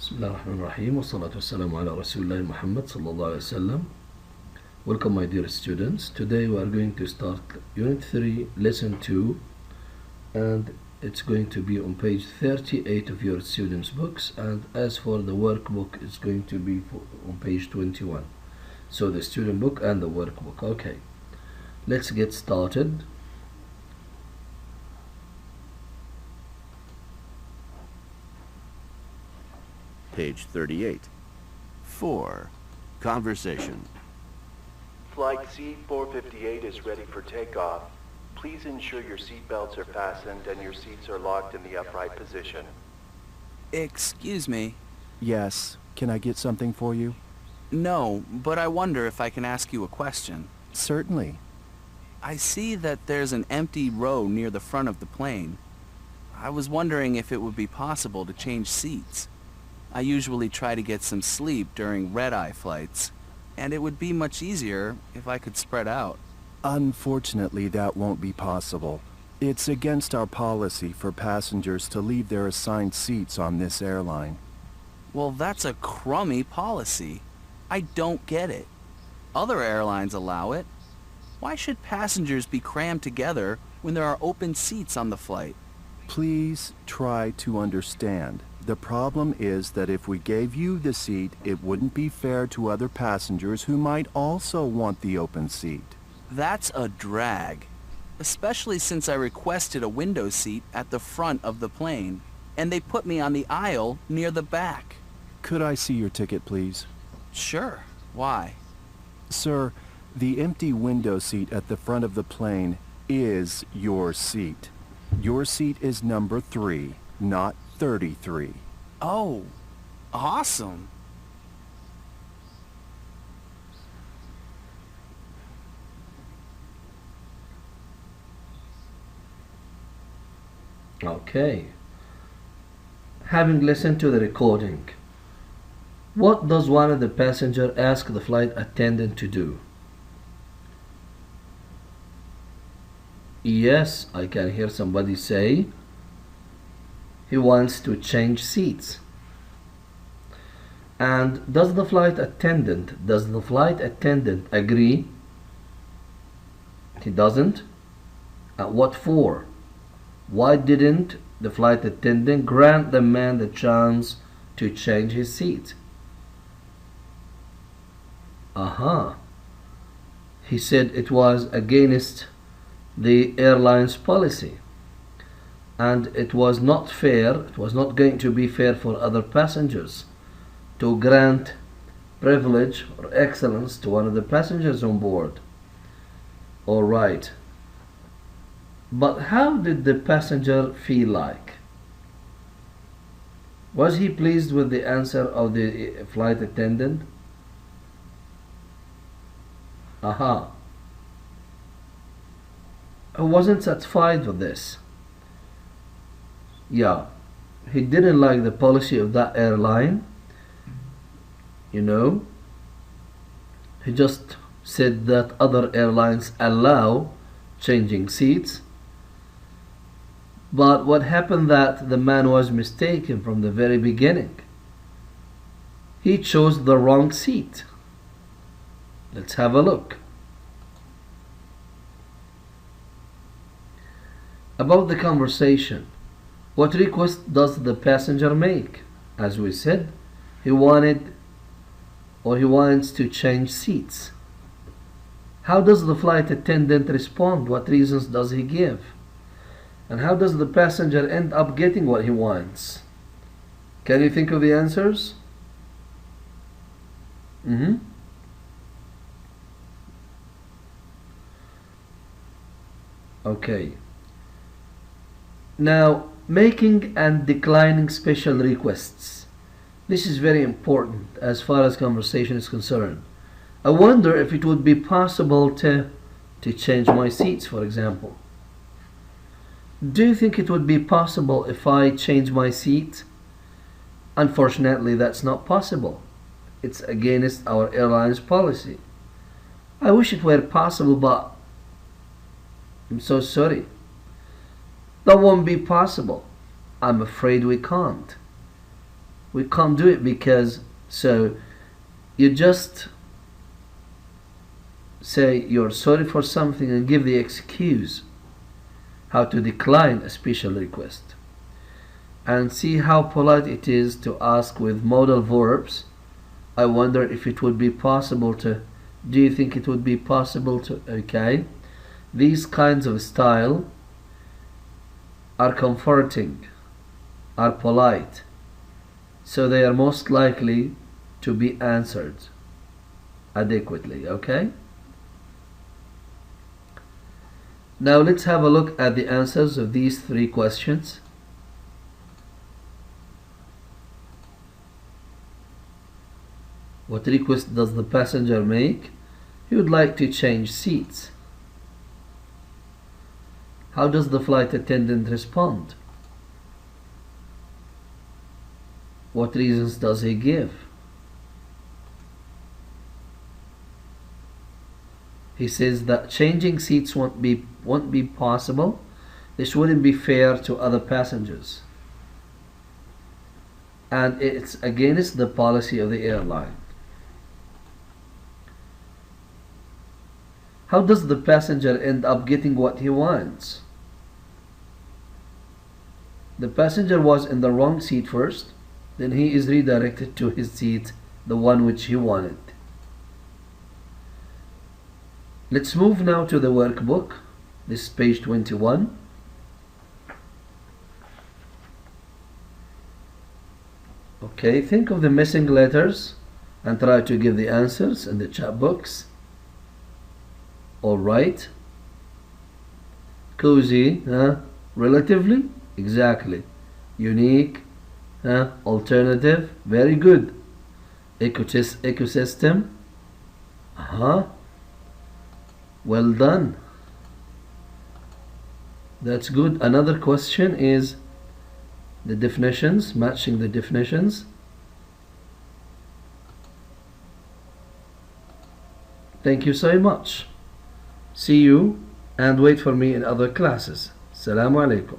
بسم الله الرحمن الرحيم والصلاة والسلام على رسول الله محمد صلى الله عليه وسلم. Welcome my dear students. Today we are going to start Unit 3 Lesson 2 and it's going to be on page 38 of your students books, and as for the workbook it's going to be on page 21. So the student book and the workbook. Okay, let's get started. Page 38. 4. Conversation. Flight C-458 is ready for takeoff. Please ensure your seat belts are fastened and your seats are locked in the upright position. Excuse me. Yes. Can I get something for you? No, but I wonder if I can ask you a question. Certainly. I see that there's an empty row near the front of the plane. I was wondering if it would be possible to change seats. I usually try to get some sleep during red-eye flights, and it would be much easier if I could spread out. Unfortunately, that won't be possible. It's against our policy for passengers to leave their assigned seats on this airline. Well, that's a crummy policy. I don't get it. Other airlines allow it. Why should passengers be crammed together when there are open seats on the flight? Please try to understand. The problem is that if we gave you the seat, it wouldn't be fair to other passengers who might also want the open seat. That's a drag, especially since I requested a window seat at the front of the plane, and they put me on the aisle near the back. Could I see your ticket, please? Sure. Why? Sir, the empty window seat at the front of the plane is your seat. Your seat is number 3, not 33. Oh, awesome. Okay. Having listened to the recording, what does one of the passengers ask the flight attendant to do? Yes, I can hear somebody say he wants to change seats. And does the flight attendant agree? He doesn't. What for? Why didn't the flight attendant grant the man the chance to change his seat? He said it was against the airline's policy, and it was not fair, it was not going to be fair for other passengers to grant privilege or excellence to one of the passengers on board. All right. But how did the passenger feel like? Was he pleased with the answer of the flight attendant? I wasn't satisfied with this. Yeah, he didn't like the policy of that airline. You know, he just said that other airlines allow changing seats. But what happened that the man was mistaken from the very beginning. He chose the wrong seat. Let's have a look. About the conversation, what request does the passenger make? As we said, he wants to change seats. How does the flight attendant respond? What reasons does he give? And how does the passenger end up getting what he wants? Can you think of the answers? Okay. Now, making and declining special requests. This is very important as far as conversation is concerned. I wonder if it would be possible to change my seats, for example. Do you think it would be possible if I change my seat? Unfortunately, that's not possible. It's against our airline's policy. I wish it were possible, but I'm so sorry. That won't be possible. I'm afraid we can't. We can't do it because, so you just say you're sorry for something and give the excuse how to decline a special request. And see how polite it is to ask with modal verbs. I wonder if it would be possible to, do you think it would be possible to, okay. These kinds of style are comforting, are polite, so they are most likely to be answered adequately, okay? Now let's have a look at the answers of these three questions. What request does the passenger make? He would like to change seats. How does the flight attendant respond? What reasons does he give? He says that changing seats won't be possible. This wouldn't be fair to other passengers, and it's against the policy of the airline. How does the passenger end up getting what he wants? The passenger was in the wrong seat first, then he is redirected to his seat, the one which he wanted. Let's move now to the workbook. This is page 21. Okay, think of the missing letters and try to give the answers in the chat box. Alright. Cozy, relatively, exactly. Unique, alternative, very good. Ecosystem, well done. That's good. Another question is the definitions, matching the definitions. Thank you so much. See you and wait for me in other classes. Assalamu alaikum.